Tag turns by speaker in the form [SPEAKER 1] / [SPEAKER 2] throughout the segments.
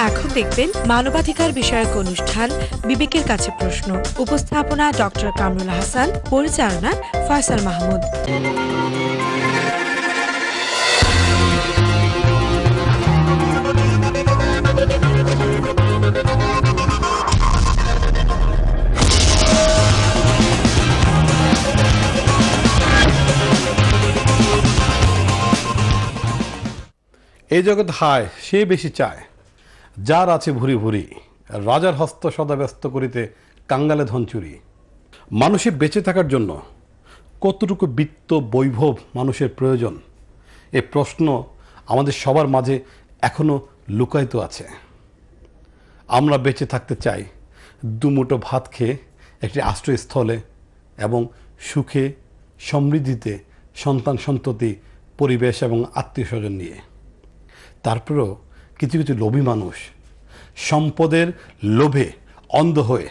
[SPEAKER 1] এখন দেখবেন মানবাধিকার বিষয়ক অনুষ্ঠান বিবেকের কাছে প্রশ্ন। উপস্থাপনা ডক্টর কামরুল হাসান, পরিচালনা ফয়সাল মাহমুদ।
[SPEAKER 2] এই জগৎ হায় সে বেশি চায়, যার আছে ভুরি ভুরি, রাজার হস্ত সদা ব্যস্ত করিতে কাঙ্গালে ধন চুরি। মানুষের বেঁচে থাকার জন্য কতটুকু বিত্ত বৈভব মানুষের প্রয়োজন, এ প্রশ্ন আমাদের সবার মাঝে এখনো লুকায়িত আছে। আমরা বেঁচে থাকতে চাই দুমুঠো ভাত খেয়ে একটি আশ্রয়স্থলে এবং সুখে সমৃদ্ধিতে সন্তান সন্ততি পরিবেশ এবং আত্মীয় স্বজন নিয়ে। তারপরেও কিছু কিছু লোভী মানুষ সম্পদের লোভে অন্ধ হয়ে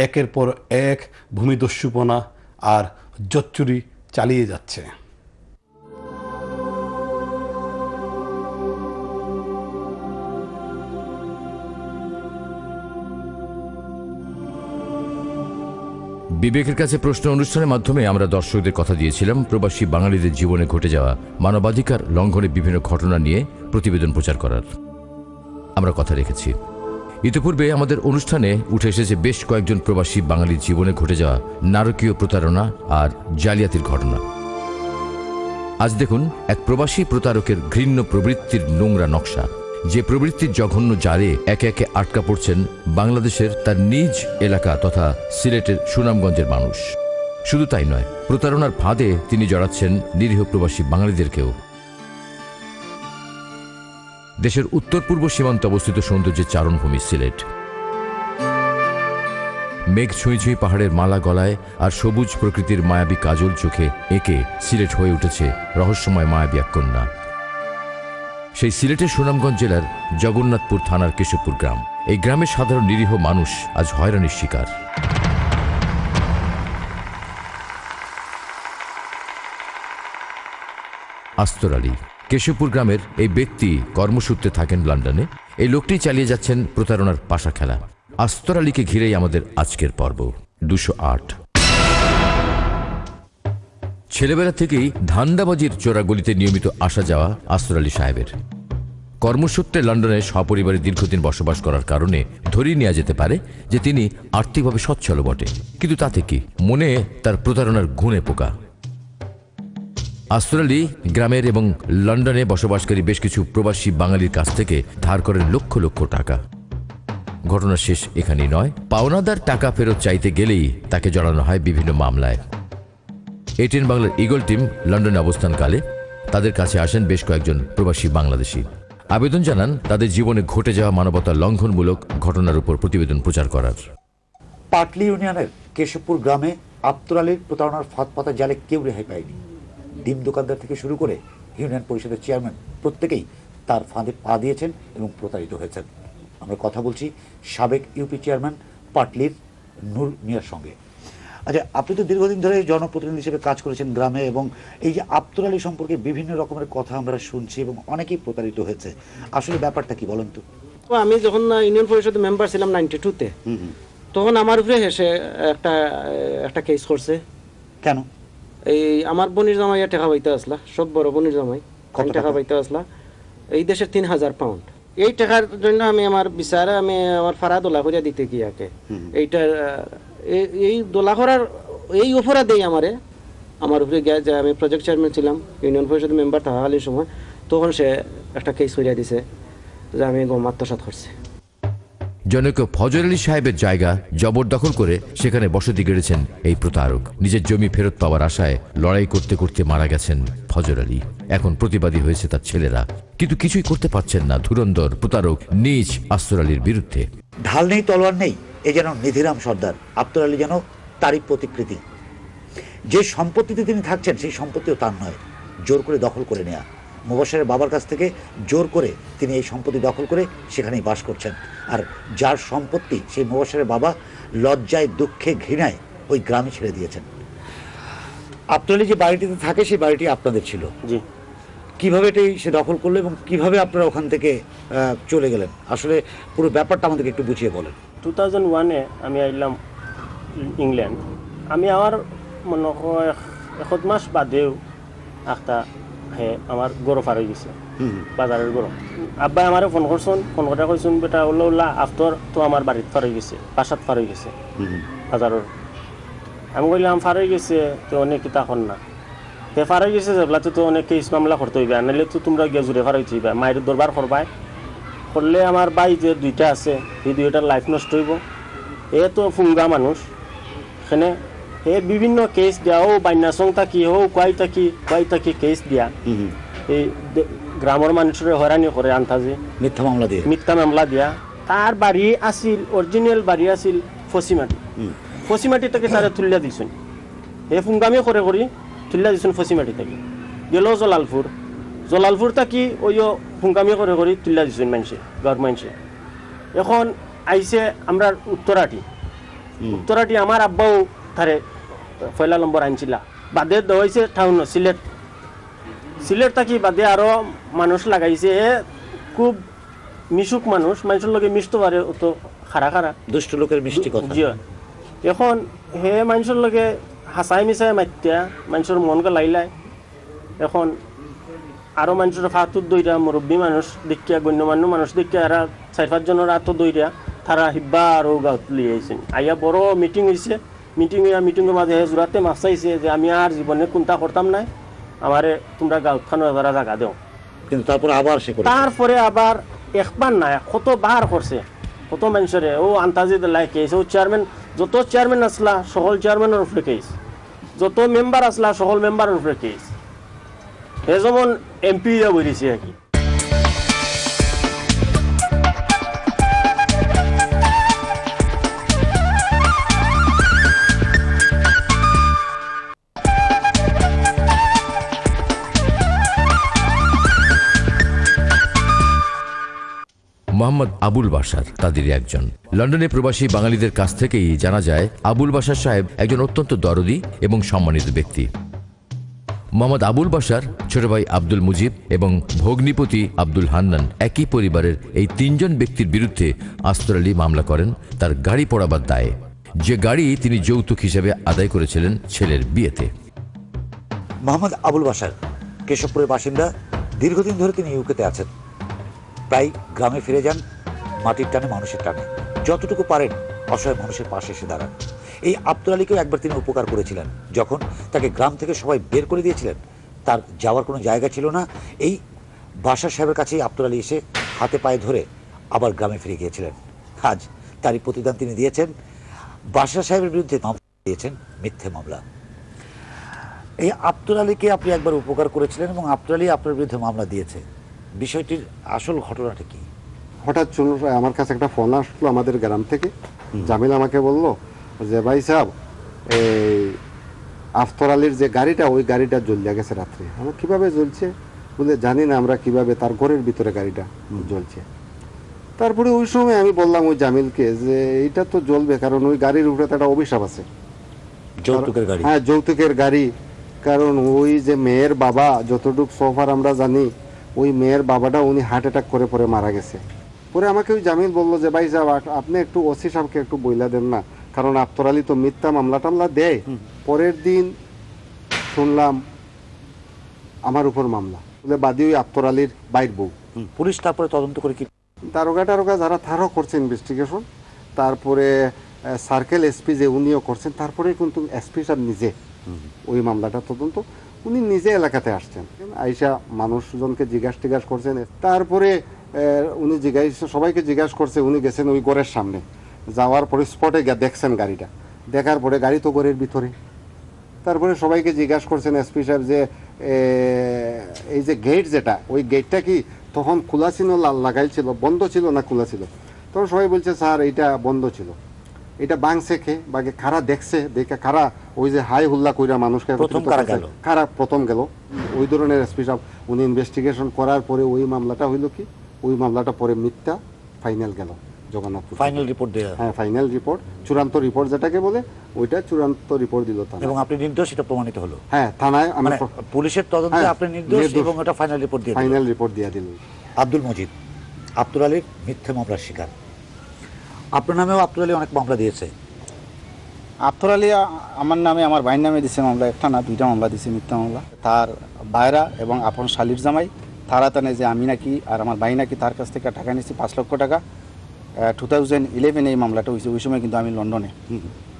[SPEAKER 2] একের পর এক ভূমিদস্যুপনা আর জচ্চুরি চালিয়ে যাচ্ছে।
[SPEAKER 3] বিবেকের কাছে প্রশ্ন অনুষ্ঠানের মাধ্যমে আমরা দর্শকদের কথা দিয়েছিলাম প্রবাসী বাঙালিদের জীবনে ঘটে যাওয়া মানবাধিকার লঙ্ঘনের বিভিন্ন ঘটনা নিয়ে প্রতিবেদন প্রচার করার। আমরা কথা রেখেছি। ইতিপূর্বে আমাদের অনুষ্ঠানে উঠে এসেছে বেশ কয়েকজন প্রবাসী বাঙালির জীবনে ঘটে যাওয়া নারকীয় প্রতারণা আর জালিয়াতির ঘটনা। আজ দেখুন এক প্রবাসী প্রতারকের ঘৃণ্য প্রবৃত্তির নোংরা নকশা, যে প্রবৃত্তির জঘন্য জালে একে একে আটকা পড়ছেন বাংলাদেশের তার নিজ এলাকা তথা সিলেটের সুনামগঞ্জের মানুষ। শুধু তাই নয়, প্রতারণার ফাঁদে তিনি জড়াচ্ছেন নিরীহ প্রবাসী বাঙালিদেরকেও। দেশের উত্তর পূর্ব সীমান্তে অবস্থিত সৌন্দর্যের চারণভূমি সিলেট। মেঘ ছুঁই ছুঁই পাহাড়ের মালা গলায় আর সবুজ প্রকৃতির মায়াবী কাজল চোখে এঁকে সিলেট হয়ে উঠেছে রহস্যময় মায়াবী এক কন্যা। সেই সিলেটের সুনামগঞ্জ জেলার জগন্নাথপুর থানার কেশবপুর গ্রাম। এই গ্রামের সাধারণ নিরীহ মানুষ আজ হয়রানির শিকার। আস্তর আলী কেশবপুর গ্রামের এই ব্যক্তি কর্মসূত্রে থাকেন লন্ডনে। এই লোকটি চালিয়ে যাচ্ছেন প্রতারণার পাশা খেলা। আস্তর আলীকে ঘিরেই আমাদের আজকের পর্ব 208। ছেলেবেলা থেকেই ধান্দাবাজির চোরাগলিতে নিয়মিত আসা যাওয়া আস্তর আলী সাহেবের। কর্মসূত্রে লন্ডনে সপরিবারে দীর্ঘদিন বসবাস করার কারণে ধরিয়ে নেওয়া যেতে পারে যে তিনি আর্থিকভাবে সচ্ছল বটে, কিন্তু তাতে কি, মনে তার প্রতারণার গুণে পোকা। আস্তর আলী গ্রামের এবং লন্ডনে বসবাসকারী বেশ কিছু প্রবাসী বাঙালির কাছ থেকে ধার করেন লক্ষ লক্ষ টাকা। ঘটনা শেষ এখানেই নয়, পাওনাদার টাকা ফেরত চাইতে গেলেই তাকে জড়ানো হয় বিভিন্ন মামলায়। এটিএন বাংলার ইগল টিম লন্ডনে অবস্থানকালে তাদের কাছে আসেন বেশ কয়েকজন প্রবাসী বাংলাদেশি। আবেদন জানান তাদের জীবনে ঘটে যাওয়া মানবতা লঙ্ঘনমূলক ঘটনার উপর প্রতিবেদন প্রচার করার।
[SPEAKER 4] পাটলি ইউনিয়নের কেশবপুর গ্রামে আস্তর আলীর প্রতারণার ফাঁদ পাতা জালে কেউ রেহাই পায়নি। ডিম দোকানদার থেকে শুরু করে ইউনিয়ন পরিষদের চেয়ারম্যান প্রত্যেকেই তার ফাঁদে পা দিয়েছেন এবং প্রতারিত হয়েছেন। আমরা কথা বলছি সাবেক ইউপি চেয়ারম্যান পাটলির নূর মিয়ার সঙ্গে। আচ্ছা, আপনি তো দীর্ঘদিন ধরে জনপ্রতিনিধি হিসেবে কাজ করেছেন গ্রামে, এবং এই যে আস্তর আলী সম্পর্কে বিভিন্ন রকমের কথা আমরা শুনছি এবং অনেকেই প্রতারিত হয়েছে। আসলে ব্যাপারটা কি বলেন তো?
[SPEAKER 5] আমি যখন ইউনিয়ন পরিষদের মেম্বার ছিলাম 92-তে, তখন আমার উপরে এসে একটা কেস করছে।
[SPEAKER 4] কেন?
[SPEAKER 5] এই আমার বোনের জামাই টাকা পাইতে আসলা, সব বড় বোনের জামাই টাকা পাইতে আসলা এই দেশের 3000 পাউন্ড। এই টাকার জন্য আমি আমার বিচারে আমি আমার ফাড়া দোলা করিয়া দিতে গিয়াকে এইটার এই দোলা করার এই অপরাধেই আমার উপরে যে আমি প্রজেক্ট চেয়ারম্যান ছিলাম, ইউনিয়ন পরিষদের মেম্বার থাকাকালীন সময়, তখন সে একটা কেস করিয়া দিছে যে আমি আত্মসাৎ করছি।
[SPEAKER 3] জনৈক ফজর আলী সাহেবের জায়গা জবরদখল করে সেখানে বসতি গেড়েছেন এই প্রতারক। নিজের জমি ফেরত পাওয়ার আশায় লড়াই করতে করতে মারা গেছেন ফজর আলী। এখন প্রতিবাদী হয়েছে তার ছেলেরা, কিন্তু কিছুই করতে পারছেন না ধুরন্ধর প্রতারক নিজ আস্তর আলীর বিরুদ্ধে।
[SPEAKER 4] ঢাল নেই তলোয়ার নেই, এ যেন নিধিরাম সর্দার। আস্তর আলী যেন তারই প্রতিকৃতি। যে সম্পত্তিতে তিনি থাকছেন সেই সম্পত্তিও তার নয়, জোর করে দখল করে নেয়া। মুবাশশারের বাবার কাছ থেকে জোর করে তিনি এই সম্পত্তি দখল করে সেখানেই বাস করছেন। আর যার সম্পত্তি সেই মুবাশশারের বাবা লজ্জায় দুঃখে ঘৃণায় ওই গ্রামে ছেড়ে দিয়েছেন। আস্তর আলী যে বাড়িটিতে থাকে সেই বাড়িটি আপনাদের ছিল।
[SPEAKER 6] জি।
[SPEAKER 4] কিভাবে এটাই সে দখল করলো এবং কিভাবে আপনারা ওখান থেকে চলে গেলেন, আসলে পুরো ব্যাপারটা আমাদেরকে একটু বুঝিয়ে বলেন।
[SPEAKER 6] 2001-এ আমি আইলাম ইংল্যান্ড। আমি আমার মনে হয় 1 মাস বাদেও একটা হে আমার গরু ফার হয়ে গেছে, বাজারের গরু। আব্বাই আমারে ফোন করছেন, ফোন করে কইছেন বেটা ওলা আফতর তো আমার বাড়িতে ফার হয়ে গেছে, বাসাত ফার হয়ে গেছে বাজারের। আমি কইলাম ফার হয়ে গেছে তো অনেক কিতা হন না, হে ফার হয়ে গেছে যেগুলা তো অনেক কেস মামলা করতে হইবে, নাহলে তো তোমরা গিয়ে জুড়ে ফার হইতে হইবে, মায়ের দরবার করবাই, করলে আমার বাই যে 2টা আছে এই 2টার লাইফ নষ্ট হইব। এ তো ফুঙ্গা মানুষ, এখানে এ বিভিন্ন কেস দিয়া ও বান্যাসং থাকি হোক কয় থাকি কেস দিয়া এই গ্রামের মানুষের হয়রানি করে আনতাজি মিথ্যা মামলা দিয়া। তার বাড়ি আছিল অরিজিনাল বাড়ি আছিল ফসিমাটি থেকে তারা তুলিয়া দিছেন, এ ফুঙ্গামি করে করি তুলিয়া দিছেন ফসিমাটি থেকে। গেল জলালপুর থাকি ওই ফুঙ্গামি করে তুলিয়া দিছেন মানুষে, গাঁর মানুষে। এখন আইসে আমরা উত্তরাটি আমার আব্বাও তারে 1 নম্বর আনছিলা, বাদে দেওয়াইছে টাউন সিলেট থাকি বাদে আরো মানুষ লাগাইছে, খুব মিশুক মানুষ, মানুষের লগে মিশতে পারে, অত খারা
[SPEAKER 4] দুষ্ট লোকের মিষ্টি কথা।
[SPEAKER 6] এখন হে মানুষের লগে হাসাই মিশাই মাতিয়া মানুষের মন গলাইলাই। এখন আরো মানুষের ফাতুর দইরা মুরব্বী মানুষ দেখিয়া গণ্যমান্য মানুষ দেখিয়া এরা 4-5 জনের আত দইরা তারা হিব্বা আরো গাঁত লিয়ে আইছেন। আইয়া বড় মিটিং হয়েছে, মিটিংয়ের মাঝে জোরাতে মাছ চাইছে যে আমি আর জীবনে কোনটা করতাম নাই, আমারে তোমরা গাঁত খানো এবার জায়গা দেও।
[SPEAKER 4] কিন্তু তারপরে
[SPEAKER 6] আবার একবার না কতবার করছে, কত মানুষের ও আন্তাজি লাই কেস, ও চেয়ারম্যান যত চেয়ারম্যান আসলা সকল চেয়ারম্যানের উপরে কেস, যত মেম্বার আসলা সকল মেম্বারের উপরে কেস। এ যেমন এমপি বলেছে আর কি।
[SPEAKER 3] মোহাম্মদ আবুল বাশার তাদেরই একজন। লন্ডনে প্রবাসী বাঙালিদের কাছ থেকেই জানা যায় আবুল বাশার সাহেব একজন অত্যন্ত দরদি এবং সম্মানিত ব্যক্তি। মোহাম্মদ আবুল বাশার ছোট ভাই আব্দুল মুজিব এবং ভগ্নিপতি আব্দুল হান্নান একই পরিবারের এই 3 জন ব্যক্তির বিরুদ্ধে আসর আলী মামলা করেন তার গাড়ি পোড়াবার দায়ে, যে গাড়ি তিনি যৌতুক হিসেবে আদায় করেছিলেন ছেলের বিয়েতে।
[SPEAKER 4] মোহাম্মদ আবুল বাশার কেশবপুরের বাসিন্দা, দীর্ঘদিন ধরে তিনি ইউকেতে আছেন। প্রায় গ্রামে ফিরে যান মাটির টানে, মানুষের টানে, যতটুকু পারেন অসহায় মানুষের পাশে এসে দাঁড়ান। এই আব্দুল আলীকেও একবার তিনি উপকার করেছিলেন, যখন তাকে গ্রাম থেকে সবাই বের করে দিয়েছিলেন, তার যাওয়ার কোনো জায়গা ছিল না। এই বাশার সাহেবের কাছেই আব্দুল আলী এসে হাতে পায়ে ধরে আবার গ্রামে ফিরে গিয়েছিলেন। আজ তারই প্রতিদান তিনি দিয়েছেন, বাশার সাহেবের বিরুদ্ধে মামলা দিয়েছেন, মিথ্যে মামলা। এই আব্দুল আলীকে আপনি একবার উপকার করেছিলেন এবং আব্দুল আলী আপনার বিরুদ্ধে মামলা দিয়েছে, বিষয়টির আসল ঘটনাটা কি?
[SPEAKER 7] হঠাৎ আমার কাছে একটা ফোন আসলো আমাদের গ্রাম থেকে। জামিল আমাকে বলল যে ভাই সাহেব, এই আফতর আলীর যে গাড়িটা, ওই গাড়িটা জ্বলিয়া গেছে রাত্রে। আমার কিভাবে জ্বলছে বলে জানি না আমরা, কিভাবে তার ঘরের ভিতরে গাড়িটা জ্বলছে। তারপরে ওই সময় আমি বললাম ওই জামিলকে যে এইটা তো জ্বলবে, কারণ ওই গাড়ির উপরে তো একটা অভিশাপ আছে,
[SPEAKER 4] যৌতুকের গাড়ি।
[SPEAKER 7] হ্যাঁ, যৌতুকের গাড়ি। কারণ ওই যে মেয়ের বাবা, যতটুকু সোফার আমরা জানি, ওই মেয়ের বাবাটা উনি হার্ট অ্যাটাক করে পরে মারা গেছে। পরে আমাকে ওই জামিল বললো যে ভাই সাহেব, আপনি একটু ওসি সাহেবকে একটু বইলা দেন না, কারণ আফতর আলী তো মিথ্যা মামলা টামলা দেয়। পরের দিন শুনলাম আমার উপর মামলা, বলে বাদী ওই আফতর আলীর বাইর বউ।
[SPEAKER 4] পুলিশ তারপরে তদন্ত করে কি
[SPEAKER 7] দারোগা যারা তারাও করছে ইনভেস্টিগেশন, তারপরে সার্কেল এসপি যে উনিও করছেন, তারপরে কিন্তু এসপি সাহেব নিজে ওই মামলাটা তদন্ত, উনি নিজে এলাকাতে আসছেন, আইসা মানুষজনকে জিজ্ঞাসা করছেন। তারপরে উনি সবাইকে জিজ্ঞাসা করছে, উনি গেছেন ওই ঘরের সামনে, যাওয়ার পরে স্পটে দেখছেন গাড়িটা, দেখার পরে গাড়ি তো ঘরের ভিতরে। তারপরে সবাইকে জিজ্ঞাসা করছেন এসপি সাহেব যে এই যে গেট যেটা, ওই গেটটা কি তখন খোলা ছিল, লাগাইছিল, বন্ধ ছিল না খোলা ছিল? তখন সবাই বলছে স্যার এইটা বন্ধ ছিল, এটা বাংছে খে বাগে খারা দেখছে, দেখে খারা ওই যে হাই হুল্লা কইরা মানুষকে খারা প্রথম গেল, ওই ধরনের এসপি সাহেব উনি ইনভেস্টিগেশন করার পরে ওই মামলাটা হইল কি, ওই মামলাটা পরে মিথ্যা ফাইনাল গেল, জগন্নাথপুর।
[SPEAKER 4] ফাইনাল রিপোর্ট দেওয়া,
[SPEAKER 7] হ্যাঁ, ফাইনাল রিপোর্ট, চূড়ান্ত রিপোর্ট যেটাকে বলে, ওইটা চূড়ান্ত রিপোর্ট দিল থানা।
[SPEAKER 4] এবং আপনি নির্দোষ, এটা প্রমাণিত হলো।
[SPEAKER 7] হ্যাঁ, থানায়
[SPEAKER 4] মানে পুলিশের তদন্তে
[SPEAKER 7] হ্যাঁ,
[SPEAKER 4] আপনি নির্দোষ
[SPEAKER 7] নির্দোষ।
[SPEAKER 4] এবং এটা ফাইনাল রিপোর্ট দিয়ে দিল।
[SPEAKER 7] ফাইনাল রিপোর্ট দিয়ে দিল।
[SPEAKER 4] আব্দুল মজিদ, আব্দুল আলীর মিথ্যে মামলার শিকার। আপনার নামেও আব্দুল আলী অনেক মামলা দিয়েছে।
[SPEAKER 8] আফতার আলী আমার নামে, আমার ভাইয়ের নামে দিছে মামলা, একটা না দুইটা মামলা দিছে, মিথ্যা মামলা। তার ভাইরা এবং আপন শালির জামাই তারা তানে যে আমি নাকি আর আমার ভাই নাকি তার কাছ থেকে টাকা নিচ্ছি 5 লক্ষ টাকা। 2011 এই মামলাটা হয়েছে, ওই সময় কিন্তু আমি লন্ডনে।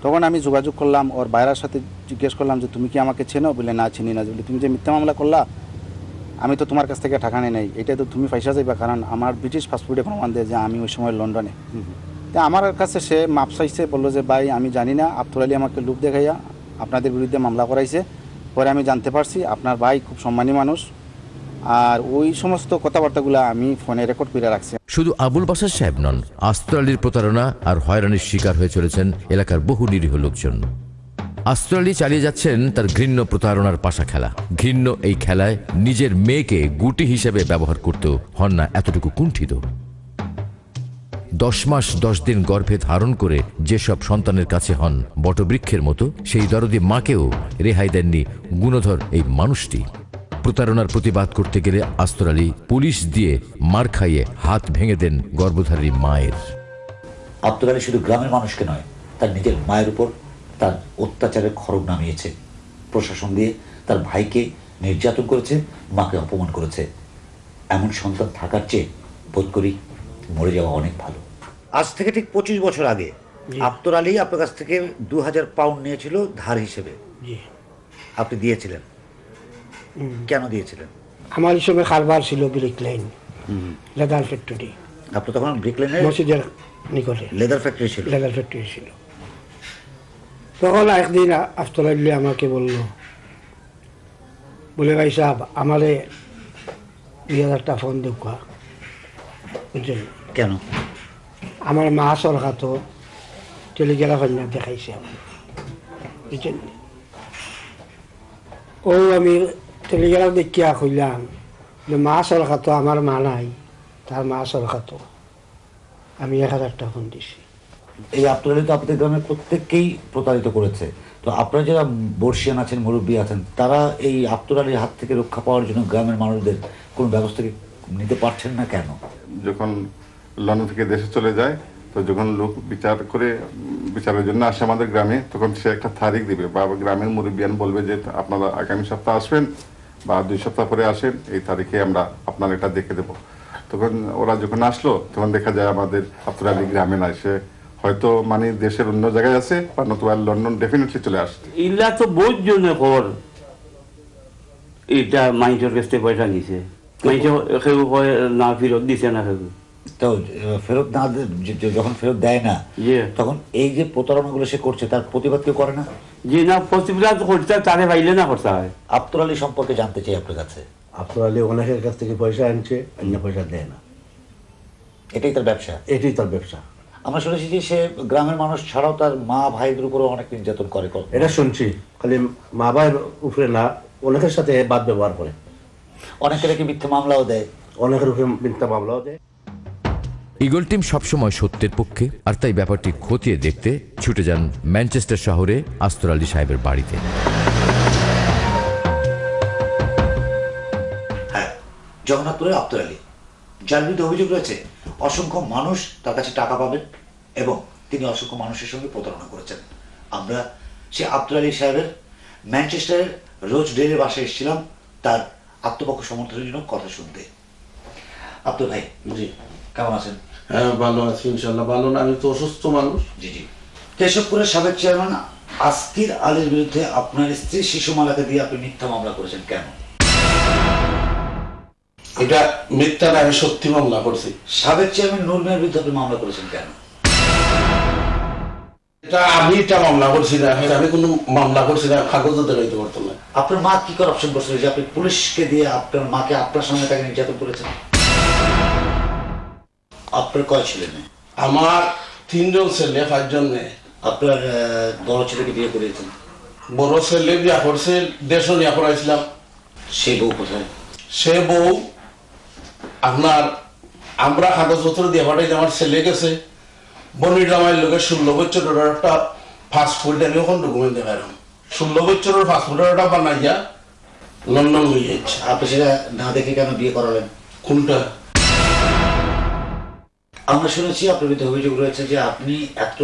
[SPEAKER 8] তখন আমি যোগাযোগ করলাম, ওর ভাইরার সাথে জিজ্ঞেস করলাম যে তুমি কি আমাকে চেনো? বলে না, চিনি না। বলে তুমি যে মিথ্যা মামলা করলা, আমি তো তোমার কাছ থেকে টাকা নেই নাই, এটা তো তুমি পয়সা যাইবা, কারণ আমার ব্রিটিশ পাসপোর্টে প্রমাণ দেয় যে আমি ওই সময় লন্ডনে। তো আমার কাছে সে মাপ চাইছে, বললো যে ভাই আমি জানি না, আফতার আলী আমাকে লোক দেখাইয়া আপনাদের বিরুদ্ধে মামলা করাইছে। পরে আমি জানতে পারছি আপনার ভাই খুব সম্মানী মানুষ, আর ওই সমস্ত কথাবার্তাগুলো আমি ফোনে রেকর্ড করে রাখছি।
[SPEAKER 3] শুধু আবুল বাশার সাহেব নন, আস্তর আলীর প্রতারণা আর হয়রানির শিকার হয়ে চলেছেন এলাকার বহু নিরীহ লোকজন। আস্তর আলী চালিয়ে যাচ্ছেন তার ঘৃণ্য প্রতারণার পাশা খেলা। ঘৃণ্য এই খেলায় নিজের মেয়েকে গুটি হিসেবে ব্যবহার করতেও হন না এতটুকু কুণ্ঠিত। 10 মাস 10 দিন গর্ভে ধারণ করে যেসব সন্তানের কাছে হন বটবৃক্ষের মতো, সেই দরদি মাকেও রেহাই দেননি গুণধর এই মানুষটি। প্রতারণার প্রতিবাদ করতে গেলে আস্তর আলী পুলিশ দিয়ে মার খাইয়ে হাত ভেঙে দেন গর্ভধারী মায়ের।
[SPEAKER 4] আব্দুল আলী শুধু গ্রামের মানুষকে নয়, তার নিজের মায়ের উপর তার অত্যাচারের খড়গ নামিয়েছে। প্রশাসন দিয়ে তার ভাইকে নির্যাতন করেছে, মাকে অপমান করেছে। এমন সন্তান থাকার চেয়ে বোধ করি মরে যাওয়া অনেক ভালো। আজ থেকে ঠিক 25 বছর আগে আব্দুল আলী আপনার কাছ থেকে 2000 পাউন্ড নিয়েছিল ধার হিসেবে। আপনি দিয়েছিলেন, কেন দিয়েছিলেন?
[SPEAKER 9] আমার হিসেবে কারবার ছিল ব্রিক লাইন, লেদার ফ্যাক্টরি।
[SPEAKER 4] আপনি তখন ব্রিক লাইনে
[SPEAKER 9] মসজিদের নিকটে
[SPEAKER 4] লেদার ফ্যাক্টরি ছিল।
[SPEAKER 9] লেদার ফ্যাক্টরি ছিল। তখন একদিন আফতার আলী আমাকে বলে ভাই সাহেব আমারে 2000 টাকা ফোন দেখা, বুঝলেন?
[SPEAKER 4] কেন?
[SPEAKER 9] আমার মা সরকার তো টেলিগ্রাফ দেখাইছে আমার, বুঝলেন? ও আমি টেলিগ্রাফ দেখিয়া কইলাম যে মা সরকার তো আমার মা নাই, তার মা সরকার তো আমি 1000 টাকা ফোন দিছি।
[SPEAKER 4] এই আব্দুল আলী তো আপনাদের গ্রামের প্রত্যেককেই প্রতারিত করেছে। তো আপনারা যারা বর্ষিয়ান আছেন, মুরব্বী আছেন, তারা এই আব্দুল আলীর হাত থেকে রক্ষা পাওয়ার জন্য গ্রামের মানুষদের কোনো ব্যবস্থা নিতে পারছেন না কেন?
[SPEAKER 10] যখন লন্ডন থেকে দেশে চলে যায়, তো যখন লোক বিচার করে বিচারের জন্য আসে আমাদের গ্রামে, তখন সে একটা তারিখ দিবে বা গ্রামের মুরব্বিয়ান বলবে যে আপনারা আগামী সপ্তাহ আসবেন বা 2 সপ্তাহ পরে আসেন, এই তারিখে আমরা আপনার এটা দেখে দেব। তখন ওরা যখন আসলো, তখন দেখা যায় আমাদের আব্দুল আলী গ্রামে নাই, সে হয়তো মানে দেশের অন্য জায়গায় আছে বা নতুবা লন্ডন ডেফিনেটলি চলে আসছে।
[SPEAKER 11] ইলা তো বহুত জনে খবর এটা মাইন্সের কাছে পয়সা নিছে, মাইন্স কেউ না ফেরত দিছে না, কেউ
[SPEAKER 4] তো ফেরত না, যখন ফেরত দেয় না, তখন এই যে প্রতারণাগুলো সে করছে তার প্রতিবাদ কেউ করে না?
[SPEAKER 11] যে না প্রতিবাদ করতে তারে পাইলে না করতে হয়।
[SPEAKER 4] আব্দুল আলী সম্পর্কে জানতে চাই আপনার কাছে।
[SPEAKER 12] আব্দুল আলী অনেকের কাছ থেকে পয়সা আনছে, অন্য পয়সা দেয় না।
[SPEAKER 4] এটাই তার ব্যবসা?
[SPEAKER 12] এটাই তার ব্যবসা।
[SPEAKER 4] আমরা শুনেছি যে সে গ্রামের মানুষ ছাড়াও তার মা ভাইদের উপরও অনেক নির্যাতন করে।
[SPEAKER 12] এটা শুনছি, খালি মা ভাইয়ের উপরে না, অনেকের সাথে বাদ ব্যবহার করে।
[SPEAKER 4] অনেকের কি মিথ্যা মামলাও দেয়?
[SPEAKER 12] অনেকের উপরে মিথ্যা মামলাও দেয়।
[SPEAKER 3] ঈগল টিম সবসময় সত্যের পক্ষে, আর তাই ব্যাপারটি খতিয়ে দেখতে ছুটে যান ম্যানচেস্টার শহরে আস্তর আলী সাহেবের বাড়িতে।
[SPEAKER 4] হ্যাঁ, জগন্নাথপুরের আব্দুল আলী, যার বিরুদ্ধে অভিযোগ রয়েছে অসংখ্য মানুষ তার কাছে টাকা পাবেন এবং তিনি অসংখ্য মানুষের সঙ্গে প্রতারণা করেছেন। আমরা সে আব্দুল আলী সাহেবের ম্যানচেস্টারের রোজ ডেলের বাসায় এসেছিলাম তার আত্মপক্ষ সমর্থনের জন্য কথা শুনতে। আব্দুল ভাই, জি কেমন আছেন?
[SPEAKER 12] হ্যাঁ, ভালো আছি ইনশাল্লাহ। ভালো না, আমি তো অসুস্থ মানুষ।
[SPEAKER 4] জি জি। কেশবপুরের সাবেক চেয়ারম্যান আসকির আলীর বিরুদ্ধে আপনার স্ত্রী শিশুমালাকে দিয়ে আপনি মিথ্যা মামলা করেছেন, কেন?
[SPEAKER 12] এটা মিথ্যা না, আমি সত্যি মামলা করছি।
[SPEAKER 4] সাবেক চেয়ারম্যান নূর মিয়ার বিরুদ্ধে আপনি মামলা করেছেন, কেন?
[SPEAKER 12] আমি এটা মামলা করছি না, আমি কোনো মামলা করছি না, কাগজ দেখাইতে পারতাম না।
[SPEAKER 4] আপনার মা কি করাপশন করছিল যে আপনি পুলিশকে দিয়ে আপনার মাকে আপনার সঙ্গে তাকে নির্যাতন করেছেন? আপনার কয় ছেলে মেয়ে?
[SPEAKER 12] আমার 3 জন ছেলে, 5 জন মেয়ে।
[SPEAKER 4] আপনার বড় ছেলেকে বিয়ে করিয়েছেন?
[SPEAKER 12] বড় ছেলে বিয়া করছে, দেশও নিয়ে করাইছিলাম।
[SPEAKER 4] সেই বউ কোথায়?
[SPEAKER 12] সে বউ আপনার আমরা কাগজপত্র দিয়ে পাঠাইতে, আমার ছেলে গেছে, বনির জামাইয়ের লোকের 16 বছরের একটা পাসপোর্ট আমি এখন ডকুমেন্ট দেখালাম 16 বছরের পাসপোর্টের একটা বানাইয়া লন্ডন হয়ে যাচ্ছে।
[SPEAKER 4] আপনি সেটা না দেখে কেন বিয়ে করালেন?
[SPEAKER 12] কোনটা?
[SPEAKER 4] আমরা শুনেছি আপনার বিরুদ্ধে অভিযোগ রয়েছে যে আপনি এত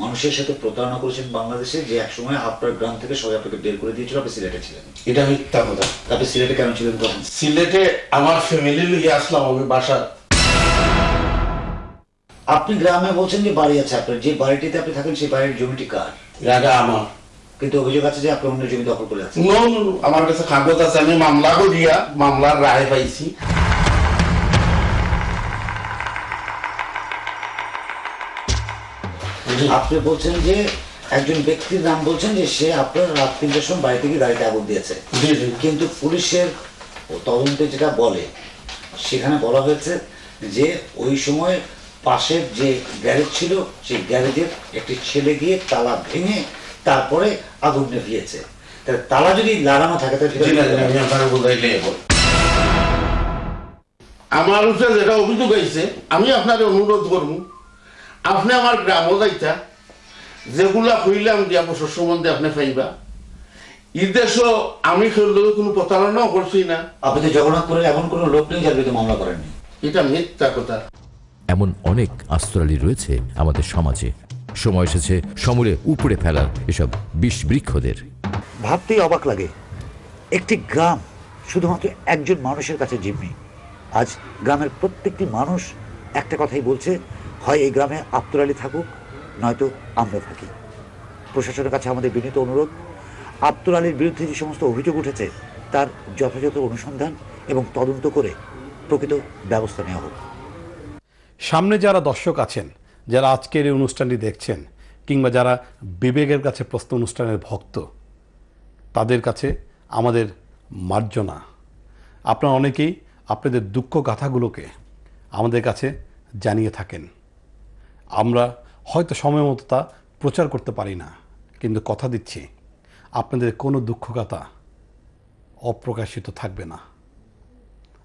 [SPEAKER 4] মানুষের সাথে প্রতারণা করেছেন বাংলাদেশে যে একসময় আপনার গ্রাম থেকে সবাই আপনাকে বের করে দিয়েছিল, আপনি সিলেটে ছিলেন।
[SPEAKER 12] এটা মিথ্যা কথা।
[SPEAKER 4] আপনি সিলেটে কেন ছিলেন তখন?
[SPEAKER 12] সিলেটে আমার ফ্যামিলি লিয়ে আসলাম আমি বাসা।
[SPEAKER 4] আপনি গ্রামে বলছেন যে বাড়ি আছে আপনার, যে বাড়িটিতে আপনি থাকেন সেই বাড়ির জমিটি কার?
[SPEAKER 12] জায়গা আমার।
[SPEAKER 4] কিন্তু অভিযোগ আছে যে আপনি অন্য জমি দখল করে আছেন।
[SPEAKER 12] নো, আমার কাছে কাগজ আছে, আমি মামলা করিয়া মামলার রায় পাইছি।
[SPEAKER 4] আপনি বলছেন যে একজন ব্যক্তির নাম বলছেন যে সে আপনার রাত 3টার সময় বাড়ি থেকে গাড়িতে আগুন দিয়েছে, কিন্তু পুলিশের তদন্তে যেটা বলে সেখানে বলা হয়েছে যে ওই সময় পাশের যে গ্যারেজ ছিল সেই গ্যারেজের একটি ছেলে গিয়ে তালা ভেঙে তারপরে আগুন নেভিয়েছে। তালা যদি লাগানো থাকে
[SPEAKER 12] আমার উপরে যেটা অভিযোগ হয়েছে আমি আপনার অনুরোধ করব আপনি আমার গ্রামও যাইতা যেগুলা হইলাম দিয়া বছর সম্বন্ধে আপনি পাইবা। এই দেশও আমি খেললেও কোনো প্রতারণাও করছি না।
[SPEAKER 4] আপনি তো জগন্নাথপুরে এমন কোনো লোক নেই যার বিরুদ্ধে মামলা করেননি।
[SPEAKER 12] এটা মিথ্যা কথা।
[SPEAKER 3] এমন অনেক আস্ত্রালী রয়েছে আমাদের সমাজে। সময় এসেছে সমূলে উপড়ে ফেলার এসব বিষ বৃক্ষদের।
[SPEAKER 4] ভাবতেই অবাক লাগে, একটি গ্রাম শুধুমাত্র একজন মানুষের কাছে জিম্মি। আজ গ্রামের প্রত্যেকটি মানুষ একটা কথাই বলছে, হয় এই গ্রামে আব্দুল আলী থাকুক, নয়তো আমরা থাকি। প্রশাসনের কাছে আমাদের বিনীত অনুরোধ, আব্দুল আলীর বিরুদ্ধে যে সমস্ত অভিযোগ উঠেছে তার যথাযথ অনুসন্ধান এবং তদন্ত করে প্রকৃত ব্যবস্থা নেওয়া হোক।
[SPEAKER 2] সামনে যারা দর্শক আছেন, যারা আজকের এই অনুষ্ঠানটি দেখছেন, কিংবা যারা বিবেকের কাছে প্রশ্ন অনুষ্ঠানের ভক্ত, তাদের কাছে আমাদের মার্জনা। আপনারা অনেকেই আপনাদের দুঃখ গাথাগুলোকে আমাদের কাছে জানিয়ে থাকেন। আমরা হয়তো সময় মতো তা প্রচার করতে পারি না, কিন্তু কথা দিচ্ছি আপনাদের কোনো দুঃখ গাথা অপ্রকাশিত থাকবে না।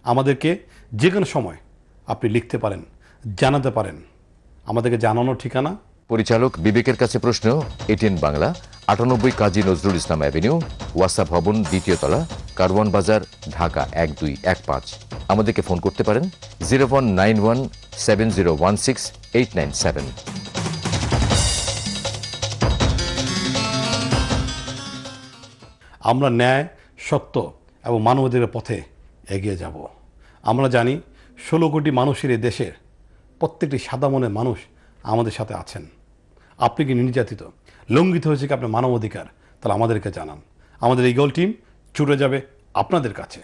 [SPEAKER 2] আমাদেরকে যে কোনো সময় আপনি লিখতে পারেন, জানাতে পারেন। আমাদেরকে জানানোর ঠিকানা
[SPEAKER 3] পরিচালক বিবেকের কাছে প্রশ্ন, এটিএন বাংলা, 98 কাজী নজরুল ইসলাম অ্যাভিনিউ, ওয়াসা ভবন, 2য় তলা, কারওয়ান বাজার, ঢাকা 1215। আমাদেরকে ফোন করতে পারেন 01917016-897।
[SPEAKER 2] আমরা ন্যায়, সত্য এবং মানবাধিকারের পথে এগিয়ে যাব। আমরা জানি 16 কোটি মানুষের এই দেশের প্রত্যেকটি সাদা মনের মানুষ আমাদের সাথে আছেন। আপনি কি নির্যাতিত, লঙ্ঘিত হয়েছে কি আপনার মানবাধিকার? তাহলে আমাদেরকে জানান। আমাদের এই গোল টিম ছুটে যাবে আপনাদের কাছে।